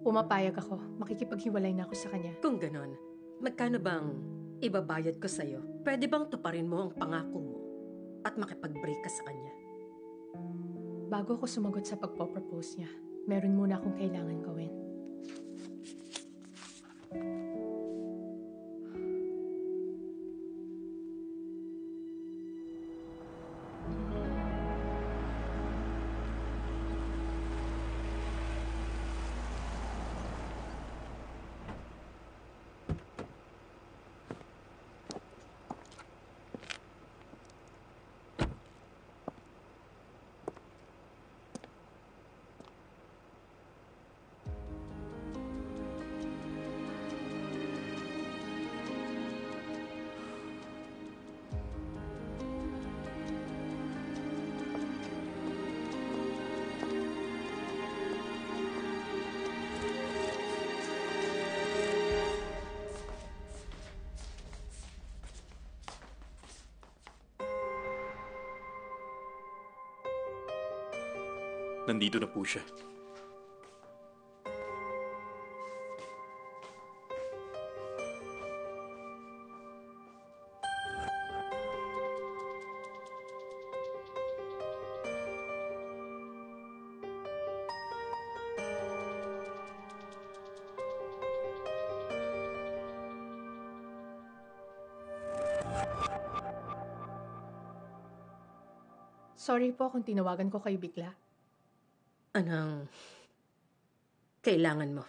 pumapayag ako. Makikipaghiwalay na ako sa kanya. Kung ganon, magkano bang ibabayad ko sa'yo? Pwede bang tuparin mo ang pangako mo at makipag-break ka sa kanya? Bago ako sumagot sa pagpo-propose niya, meron muna akong kailangan gawin. Nandito na po siya. Sorry po kung tinawagan ko kayo bigla. Anong kailangan mo?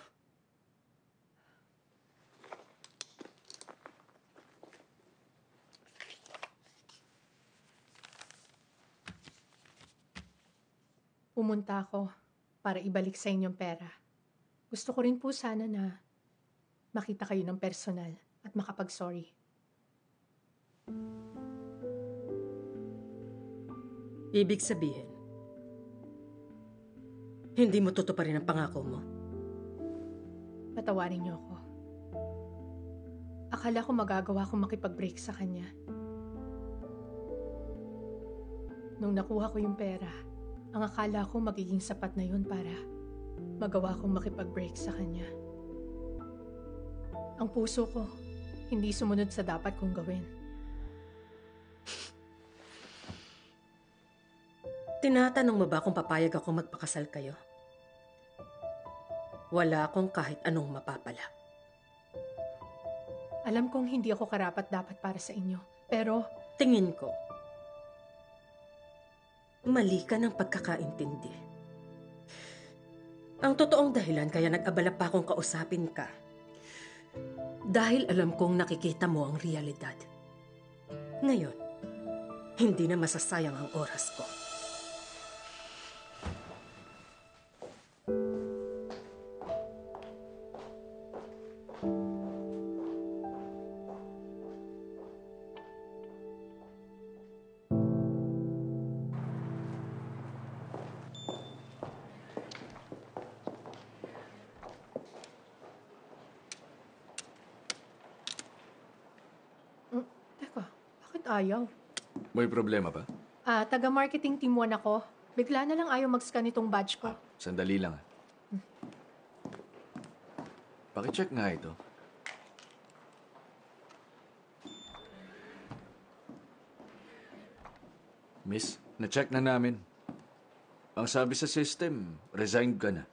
Pumunta ako para ibalik sa inyong pera. Gusto ko rin po sana na makita kayo ng personal at makapag-sorry. Ibig sabihin, hindi mo tutuparin ang pangako mo? Patawarin niyo ako. Akala ko magagawa akong makipag-break sa kanya. Nung nakuha ko yung pera, ang akala ko magiging sapat na yun para magawa akong makipag-break sa kanya. Ang puso ko, hindi sumunod sa dapat kong gawin. Tinatanong mo ba kung papayag ako magpakasal kayo? Wala akong kahit anong mapapala. Alam kong hindi ako karapat-dapat para sa inyo, pero tingin ko, mali ka ng pagkakaintindi. Ang totoong dahilan kaya nag-abala pa akong kausapin ka, dahil alam kong nakikita mo ang realidad. Ngayon, hindi na masasayang ang oras ko. Teka, bakit ayaw? May problema ba? Taga-marketing team 1 ako. Bigla na lang ayaw mag-scan itong badge ko. Sandali lang. Pakicheck nga ito. Miss, na-check na namin. Ang sabi sa system, resigned ka na.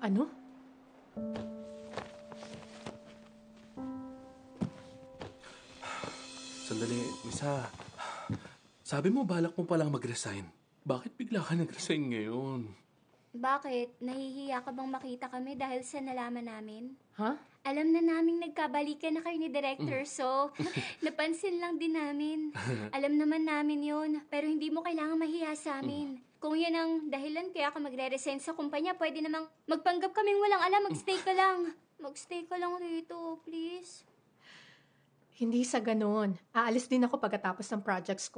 Ano? Sandali, Misa. Sabi mo, balak mo palang mag-resign. Bakit bigla ka nag-resign ngayon? Bakit? Nahihiya ka bang makita kami dahil sa nalaman namin? Ha? Alam na naming nagkabalikan na kayo ni Director, so napansin lang din namin. Alam naman namin yun, pero hindi mo kailangan mahiya sa amin. Kung yan ang dahilan kaya ka magre-resign sa kumpanya, pwede namang magpanggap kaming walang alam, magstay ka lang. Magstay ka lang rito, please. Hindi sa ganoon. Aalis din ako pagkatapos ng projects ko.